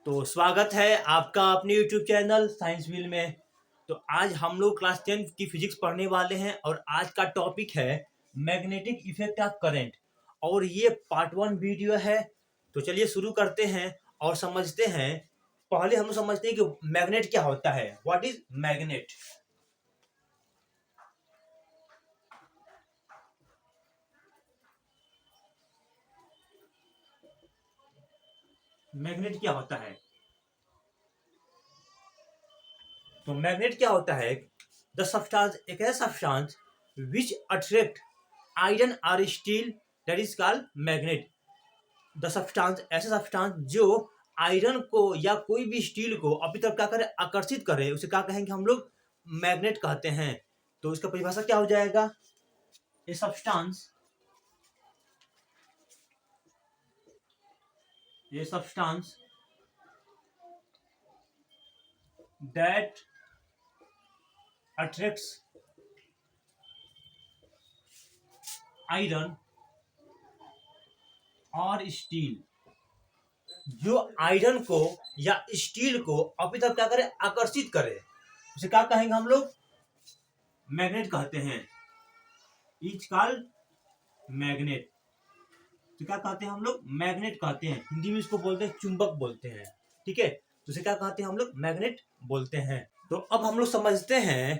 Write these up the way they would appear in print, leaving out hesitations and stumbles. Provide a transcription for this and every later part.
तो स्वागत है आपका अपने YouTube चैनल साइंस व्हील में। तो आज हम लोग क्लास 10 की फिजिक्स पढ़ने वाले हैं और आज का टॉपिक है मैग्नेटिक इफेक्ट ऑफ करंट और ये पार्ट 1 वीडियो है। तो चलिए शुरू करते हैं और समझते हैं। पहले हम लोग समझते हैं कि मैग्नेट क्या होता है। What is magnet? मैग्नेट क्या होता है? तो मैग्नेट क्या होता है? द सब्सटेंस, एक ऐसा सब्सटेंस विच अट्रैक्ट आयरन और steel, that is called magnet. The substance, ऐसे सब्सटेंस जो आयरन को या कोई भी स्टील को अपनी तरफ क्या करे, आकर्षित करे, उसे क्या कहेंगे हम लोग? मैग्नेट कहते हैं। तो इसका परिभाषा क्या हो जाएगा? A substance, a substance that attracts iron और स्टील, जो आयरन को या स्टील को अपनी तरफ क्या करे, आकर्षित करे, उसे क्या कहेंगे हम लोग? मैग्नेट कहते हैं। Is called magnet. तो क्या कहते हैं हम लोग? मैग्नेट कहते हैं। हिंदी में इसको बोलते हैं चुंबक बोलते हैं। ठीक है, तो उसे क्या कहते हैं हम लोग? मैग्नेट बोलते हैं। तो अब हम लोग समझते हैं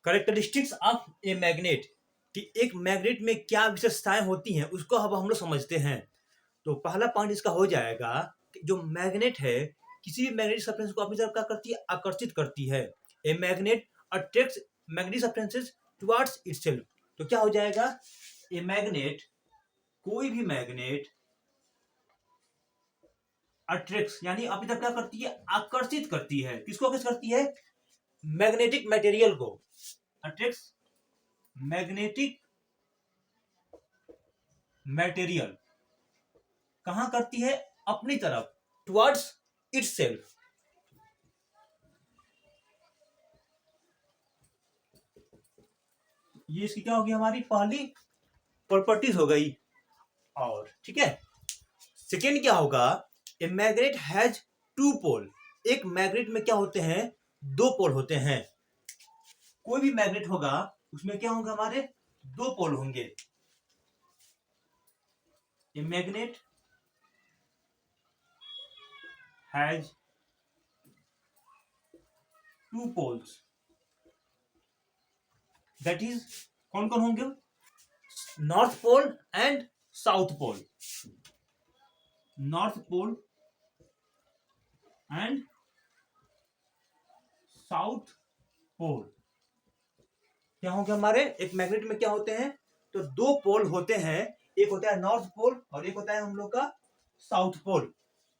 कैरेक्टरिस्टिक्स ऑफ ए मैग्नेट, कि एक मैग्नेट में क्या विशेषताएं होती हैं, उसको अब हम लोग समझते हैं। तो पहला पॉइंट इसका हो जाएगा कि जो मैग्नेट है, किसी भी मैग्नेटिक सब्सटेंस को अपनी तरफ क्या करती है? आकर्षित करती है। A magnet attracts magnetic substances towards itself. तो क्या हो जाएगा? ए मैग्नेट, कोई भी मैग्नेट अट्रैक्ट्स यानी अपनी तरफ क्या करती है? आकर्षित करती है। किसको आकर्षित करती है? मैग्नेटिक मटेरियल को। अट्रैक्ट्स मैग्नेटिक मटेरियल कहां करती है? अपनी तरफ, टुवर्ड्स इटसेल्फ। ये इसकी क्या होगी? हमारी पहली प्रॉपर्टीज हो गई। और ठीक है, सेकेंड क्या होगा? ए मैग्नेट हैज टू पोल। एक मैग्नेट में क्या होते हैं? दो पोल होते हैं। कोई भी मैग्नेट होगा उसमें क्या होंगे? हमारे दो पोल होंगे। A magnet has two poles, that is कौन कौन होंगे? North pole and south pole. North pole and south pole क्या होंगे हमारे? एक मैग्नेट में क्या होते हैं? तो दो पोल होते हैं। एक होता है नॉर्थ पोल और एक होता है हम लोग का साउथ पोल।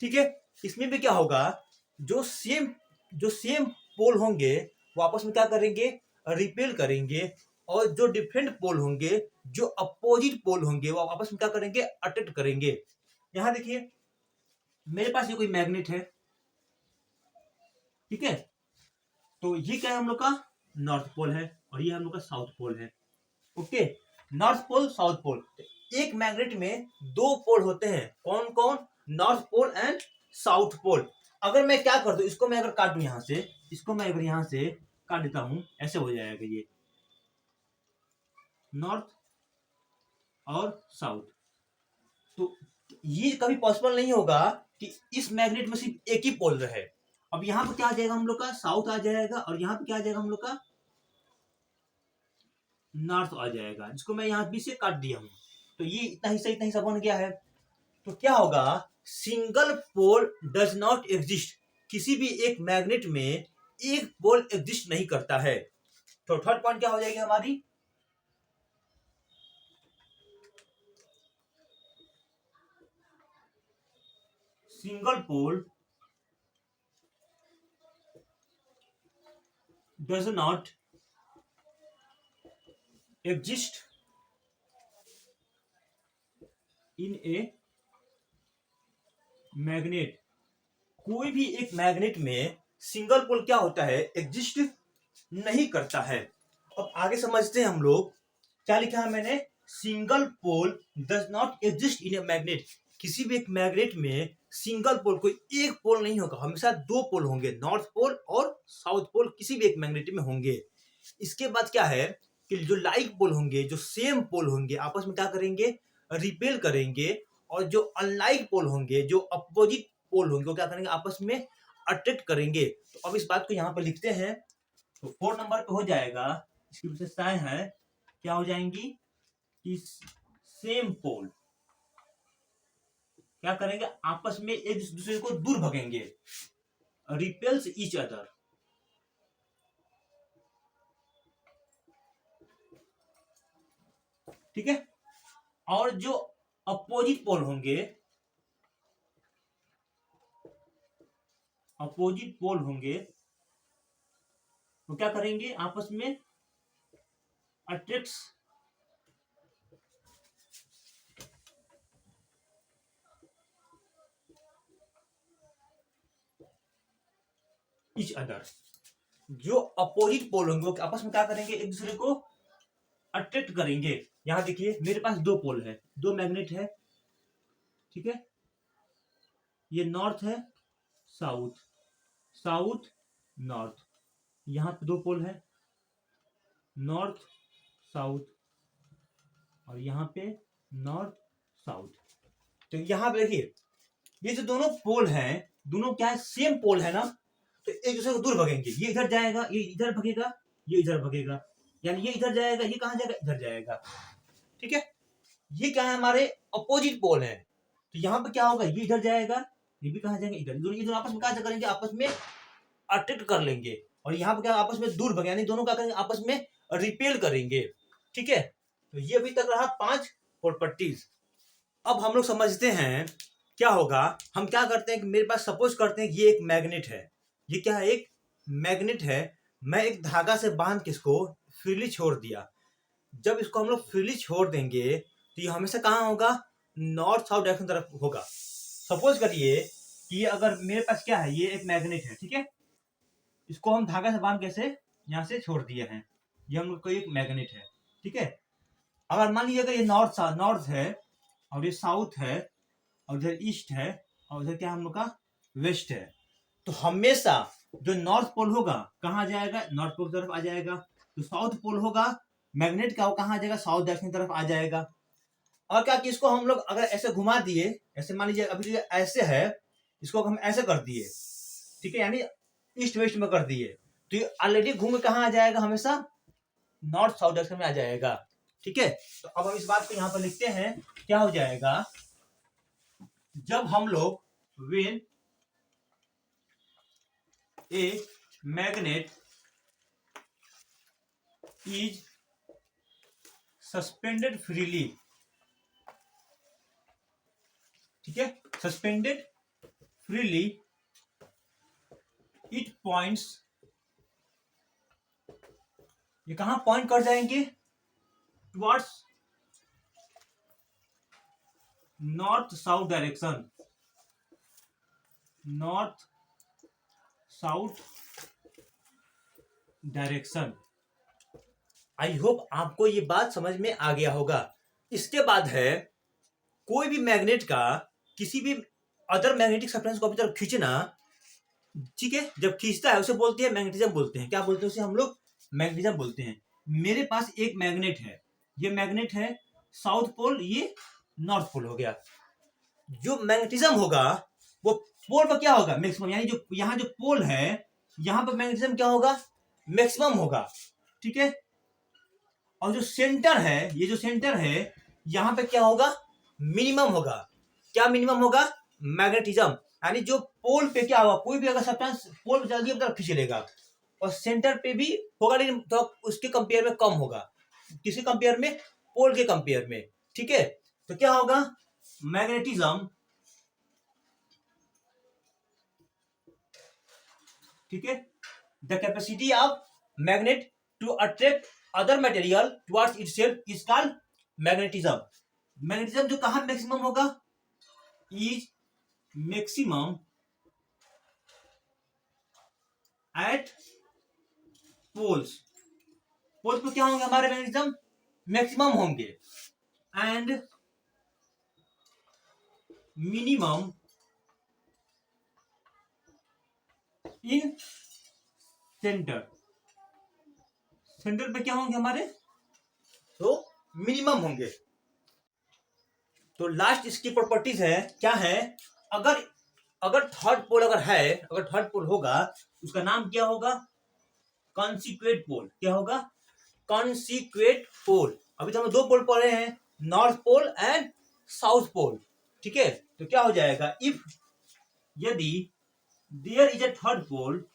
ठीक है, इसमें भी क्या होगा? जो सेम पोल होंगे वो आपस में क्या करेंगे? रिपेल करेंगे। और जो डिफरेंट पोल होंगे, जो अपोजिट पोल होंगे, वो आपस में क्या करेंगे? अट्रैक्ट करेंगे। यहां देखिए, मेरे पास ये कोई मैग्नेट है। ठीक है, तो ये क्या है? हम लोग का नॉर्थ पोल है और ये हम लोग का साउथ पोल है। Okay, north pole south pole. एक मैग्नेट में दो पोल होते हैं। कौन कौन? North pole and south pole. अगर मैं क्या कर दूं, इसको मैं अगर काट दूं यहां से, इसको मैं अगर यहां से काट देता हूं, ऐसे हो जाएगा ये नॉर्थ और साउथ। तो ये कभी पॉसिबल नहीं होगा कि इस मैग्नेट में सिर्फ एक ही पोल रहे। अब यहां पर क्या आ जाएगा? हम लोग का साउथ आ जाएगा और यहां पर क्या आ जाएगा? हम लोग का नॉर्थ आ जाएगा, जिसको मैं यहाँ बीच से काट दिया हूं। तो ये इतना हिस्सा बन गया है। तो क्या होगा? Single pole does not exist. किसी भी एक मैग्नेट में एक पोल एग्जिस्ट नहीं करता है। तो थर्ड पॉइंट क्या हो जाएगी हमारी? Single pole does not exist in a magnet. कोई भी एक मैग्नेट में सिंगल पोल क्या होता है? एग्जिस्ट नहीं करता है। अब आगे समझते हैं हम लोग। क्या लिखा है मैंने? Single pole does not exist in a magnet. किसी भी एक मैग्नेट में सिंगल पोल, कोई एक पोल नहीं होगा, हमेशा दो पोल होंगे, नॉर्थ पोल और साउथ पोल किसी भी एक मैग्नेट में होंगे। इसके बाद क्या है कि जो लाइक पोल होंगे, जो सेम पोल होंगे, आपस में क्या करेंगे, रिपेल करेंगे, और जो अनलाइक पोल होंगे, जो अपोजिट पोल होंगे, वो क्या करेंगे, आपस में अट्रैक्ट करेंगे। तो अब इस बात को यहाँ पर लिखते हैं। तो 4 नंबर पे हो जाएगा, इसकी विशेषताएं हैं, क्या हो जाएंगी कि सेम पोल क्या करेंगे, आपस में एक दूसरे को दूर भगेंगे, रिपेल्स ईच अदर। ठीक है। और जो अपोजिट पोल होंगे, अपोजिट पोल होंगे, वो क्या करेंगे, आपस में अट्रैक्ट्स ईच अदर। जो अपोजिट पोल होंगे वो आपस में क्या करेंगे, एक दूसरे को अट्रैक्ट करेंगे। यहां देखिए मेरे पास दो पोल है, दो मैग्नेट है, ठीक है, ये नॉर्थ है, साउथ, साउथ, नॉर्थ, यहां पे दो पोल है, नॉर्थ, साउथ, और यहां पे नॉर्थ, साउथ। तो यहां पे देखिए ये जो दोनों पोल हैं, दोनों क्या है, सेम पोल है ना, तो एक दूसरे को दूर भगेंगे, ये इधर जाएगा, ये इधर भगेगा, ये इधर भगेगा, यानी ये इधर जाएगा, ये कहां जाएगा, इधर जाएगा। ठीक है, ये क्या है, हमारे अपोजिट पोल है। तो यहाँ पे क्या होगा, ये इधर जाएगा, ये भी कहां जाएगा, इधर। ये दोनों आपस में क्या करेंगे, आपस में अट्रैक्ट कर लेंगे, और यहाँ पे क्या आपस में दूर भगे, यानी दोनों क्या करेंगे, आपस में रिपेल करेंगे। ठीक है, तो ये अभी तक रहा 5 प्रॉपर्टीज। अब हम लोग समझते हैं क्या होगा। हम क्या करते हैं कि मेरे पास सपोज करते हैं ये एक मैग्नेट है, ये क्या है, एक मैग्नेट है। मैं एक धागा से बांध के इसको फ्रीली छोड़ दिया। जब इसको हम लोग फ्रीली छोड़ देंगे तो ये हमेशा कहाँ होगा, नॉर्थ साउथ डायरेक्शन तरफ होगा। सपोज करिए कि अगर मेरे पास क्या है, ये एक मैग्नेट है, ठीक है, इसको हम धागा से बांध कैसे यहाँ से छोड़ दिए हैं, ये हम लोग को एक मैग्नेट है। ठीक है, अगर मान लीजिए अगर ये नॉर्थ है, और ये साउथ है, और इधर ईस्ट है, और इधर क्या हम लोग का वेस्ट है, तो हमेशा जो नॉर्थ पोल होगा कहाँ जाएगा, नॉर्थ पोल की तरफ आ जाएगा। तो साउथ पोल होगा मैग्नेट का, वो कहाँ आ जाएगा, साउथ डायरेक्शन की तरफ आ जाएगा। और क्या कि इसको हम लोग अगर ऐसे घुमा दिए, ऐसे मान लीजिए अभी ऐसे है, इसको हम ऐसे कर दिए, ठीक है, यानी ईस्ट वेस्ट में कर दिए, तो ये ऑलरेडी घूम के कहाँ आ जाएगा, हमेशा नॉर्थ साउथ डायरेक्शन में आ जाएगा। ठीक है, तो अब हम इस बात को यहाँ पर लिखते हैं, क्या हो जाएगा, जब हम लोग when a magnet is suspended freely, ठीक है, सस्पेंडेड फ्रीली, इट पॉइंट्स, ये कहां पॉइंट कर जाएंगे, towards north south direction, north south direction. I hope आपको ये बात समझ में आ गया होगा। इसके बाद है कोई भी मैग्नेट का किसी भी अदर मैग्नेटिक सब्सटेंस को अपनी तरफ खींचना, ठीक है, जब खींचता है उसे बोलते हैं मैग्नेटिज्म बोलते हैं। क्या बोलते हैं उसे हम लोग, मैग्नेटिज्म बोलते हैं। मेरे पास एक मैग्नेट है, ये मैग्नेट है साउथ पोल, ये नॉर्थ पोल हो गया। जो मैग्नेटिज्म होगा वो पोल पर क्या होगा, मैक्सिमम, यानी जो यहाँ जो पोल है यहाँ पर मैग्नेटिज्म क्या होगा, मैक्सिमम होगा। ठीक है, और जो सेंटर है, ये जो सेंटर है यहाँ पे क्या होगा, मिनिमम होगा। क्या मिनिमम होगा, मैग्नेटिज्म, यानी जो पोल पे क्या होगा, कोई भी अगर सब्सटेंस पोल पे जल्दी अपनी खींच लेगा, और सेंटर पे भी होगा, लेकिन तो उसके कंपेयर में कम होगा, किसी कंपेयर में, पोल के कंपेयर में। ठीक है, तो क्या होगा, मैग्नेटिज्म, ठीक है, the capacity of magnet to attract other material towards itself is called magnetism. Magnetism जो कहां मैक्सिमम होगा, is maximum at poles, poles पर क्या होंगे हमारे मैग्नेटिज्म, मैक्सिमम होंगे, and minimum in centre. Centre पे क्या होंगे हमारे, तो मिनिमम होंगे। तो लास्ट इसकी प्रॉपर्टीज है, क्या है, अगर अगर थर्ड पोल अगर है, अगर थर्ड पोल होगा उसका नाम क्या होगा, कॉन्सिक्वेट पोल। क्या होगा, कॉन्सिक्वेट पोल। अभी तो हम दो पोल पढ़े हैं, north pole and south pole. ठीक है, तो क्या हो जाएगा, इफ यदि there is a third pole,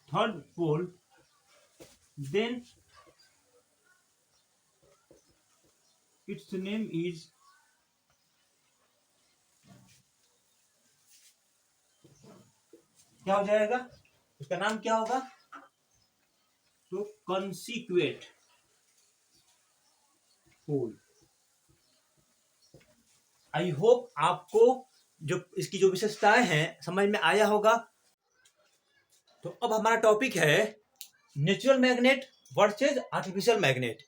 third pole, then its name is क्या हो जाएगा, उसका नाम क्या होगा, तो कॉन्सिक्वेट पोल। आई होप आपको जो इसकी जो विशेषताएं हैं समझ में आया होगा। तो अब हमारा टॉपिक है natural magnet versus artificial magnet.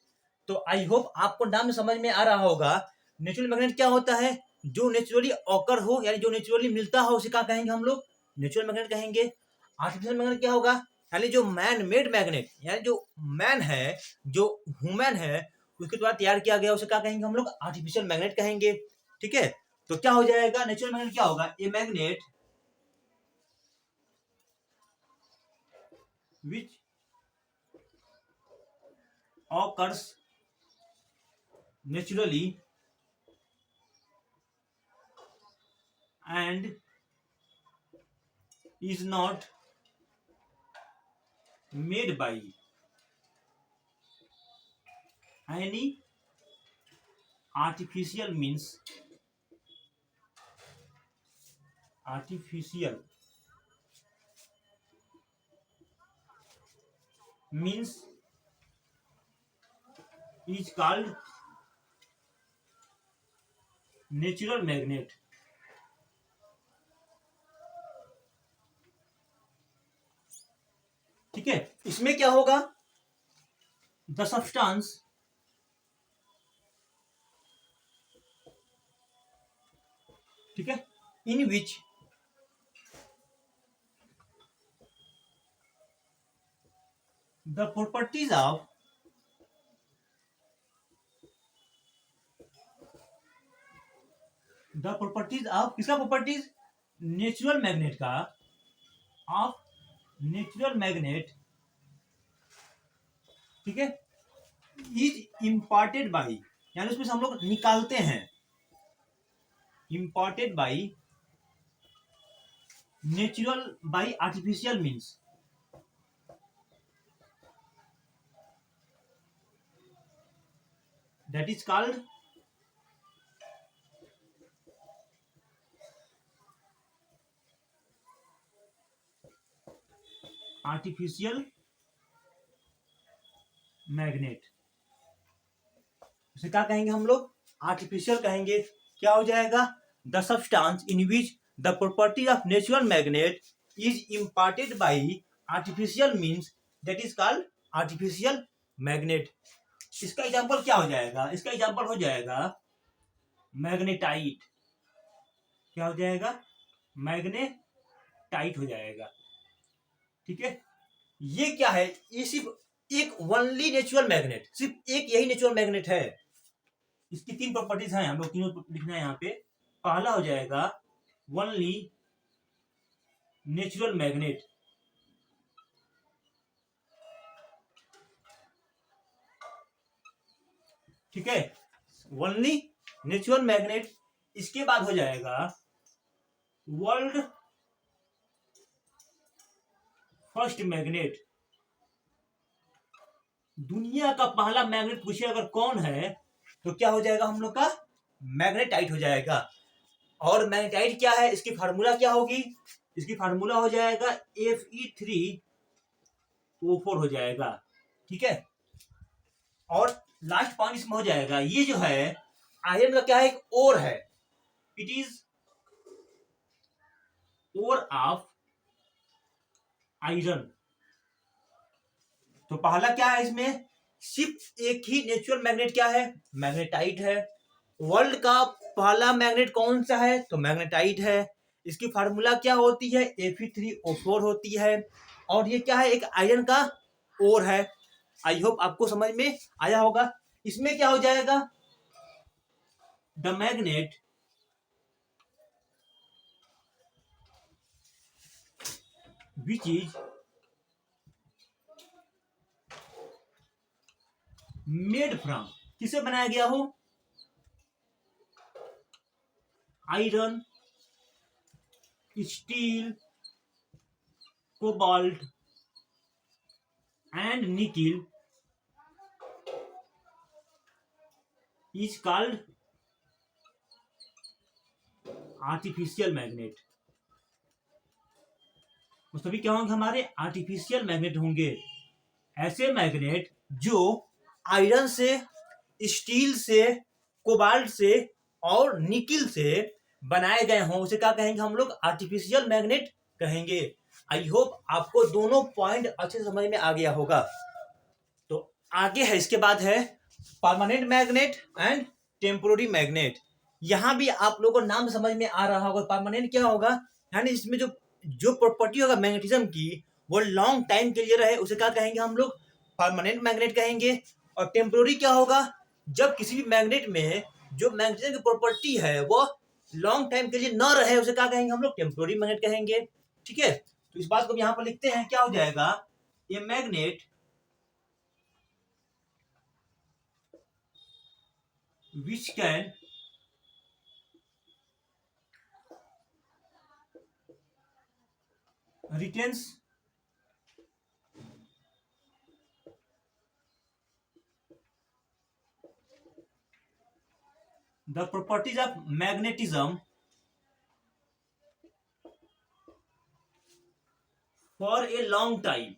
तो आई होप आपको नाम समझ में आ रहा होगा। नेचुरल मैग्नेट क्या होता है, जो नेचुरली ऑकर हो, यानी जो नेचुरली मिलता हो उसे क्या कहेंगे हम लोग, नेचुरल मैग्नेट कहेंगे। आर्टिफिशियल मैग्नेट क्या होगा, यानी जो मैन मेड मैग्नेट, यानी जो मैन है, जो ह्यूमन है, उसके द्वारा तैयार किया गया उसे क्या कहेंगे हम लोग, आर्टिफिशियल मैग्नेट कहेंगे। ठीक है, तो क्या हो जाएगा, नेचुरल मैग्नेट क्या होगा, a magnet which occurs naturally and is not made by any artificial means, artificial means is called natural magnet। ठीक है, इसमें क्या होगा, द सब्सटेंस ठीक है, इन विच द प्रॉपर्टीज ऑफ किसका प्रॉपर्टीज, नेचुरल मैग्नेट का, ऑफ नेचुरल मैग्नेट, ठीक है, इज इम्पार्टेड बाई, यानी उसमें से हम लोग निकालते हैं, imparted by natural by artificial means, that is called artificial magnet। उसे क्या कहेंगे हम लोग, आर्टिफिशियल कहेंगे। क्या हो जाएगा, the substance in which the property of natural magnet is imparted by artificial means, that is called artificial magnet. इसका एग्जांपल क्या हो जाएगा, इसका एग्जांपल हो जाएगा मैग्नेटाइट। क्या हो जाएगा, मैग्नेटाइट हो जाएगा। ठीक है, ये क्या है, ये सिर्फ एक ओनली नेचुरल मैग्नेट, सिर्फ एक यही नेचुरल मैग्नेट है। इसकी तीन प्रॉपर्टीज हैं, हम लोग तीनों लिखना है यहाँ पे। पहला हो जाएगा ओनली नेचुरल मैग्नेट, ठीक है, ओनली नेचुरल मैग्नेट। इसके बाद हो जाएगा वर्ल्ड फर्स्ट मैग्नेट। दुनिया का पहला मैग्नेट पूछे अगर कौन है, तो क्या हो जाएगा हम लोग का, मैग्नेटाइट हो जाएगा। और मैग्नेटाइट क्या है, इसकी फार्मूला क्या होगी, इसकी फार्मूला हो जाएगा Fe3O4 हो जाएगा। ठीक है, और लास्ट पॉइंट इसमें हो जाएगा, ये जो है आयरन का क्या है, एक ओर है, it is ore of iron. तो पहला क्या है इसमें, सिर्फ एक ही नेचुरल मैग्नेट क्या है, मैग्नेटाइट है। वर्ल्ड का पहला मैग्नेट कौन सा है, तो मैग्नेटाइट है। इसकी फार्मूला क्या होती है, Fe3O4 होती है। और ये क्या है, एक आयरन का ओर है। आई होप आपको समझ में आया होगा। इसमें क्या हो जाएगा, the magnet which is made from, किसे बनाया गया हो, iron, steel, cobalt and nickel is called artificial magnet. तो सभी क्या होंगे, हमारे आर्टिफिशियल मैग्नेट होंगे। ऐसे मैग्नेट जो आयरन से, स्टील से, कोबाल्ट से और निकिल से बनाए गए हों, उसे क्या कहेंगे हम लोग, आर्टिफिशियल मैग्नेट कहेंगे। आई होप आपको दोनों पॉइंट अच्छे से समझ में आ गया होगा। तो आगे है, इसके बाद है permanent magnet and temporary magnet. यहां भी आप लोगों को नाम समझ में आ रहा होगा। परमानेंट क्या होगा, यानी इसमें जो जो प्रॉपर्टी होगा मैग्नेटिज्म की, वो लॉन्ग टाइम के लिए रहे, उसे क्या कहेंगे हम लोग, परमानेंट मैग्नेट कहेंगे। और टेम्पोररी क्या होगा, जब किसी भी मैग्नेट में जो मैग्नेटिज्म की प्रॉपर्टी है वो लॉन्ग टाइम के लिए न रहे, उसे क्या कहेंगे हम लोग, टेम्पोररी मैग्नेट कहेंगे। ठीक है, तो इस बात को यहां पर लिखते हैं, क्या हो जाएगा, ये magnet which can retains the properties of magnetism for a long time,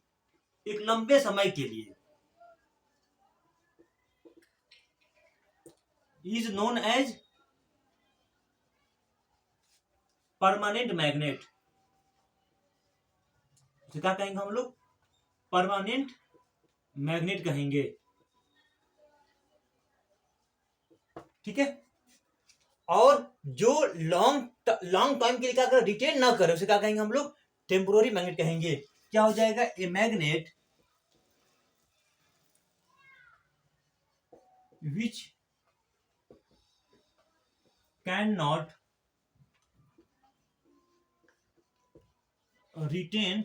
एक लंबे समय के लिए, is known as permanent magnet. क्या कहेंगे हम लोग, परमानेंट मैग्नेट कहेंगे। ठीक है, और जो लॉन्ग टाइम के लिए क्या कर रिटेन ना करे, उसे क्या कहेंगे हम लोग, टेम्पोररी मैग्नेट कहेंगे। क्या हो जाएगा, a magnet which can not retain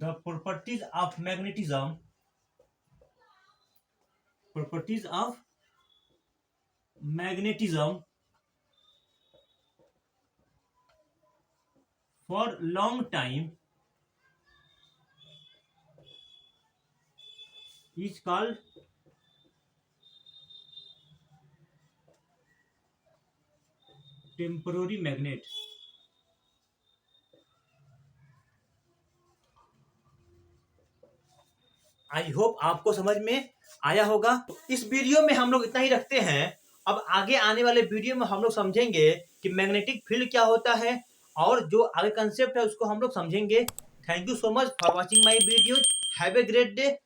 the properties of magnetism for long time is called temporary magnet. I hope आपको समझ में आया होगा। इस वीडियो में हम लोग इतना ही रखते हैं। अब आगे आने वाले वीडियो में हम लोग समझेंगे कि मैग्नेटिक फील्ड क्या होता है, और जो आगे कंसेप्ट है उसको हम लोग समझेंगे। Thank you so much for watching my video. Have a great day.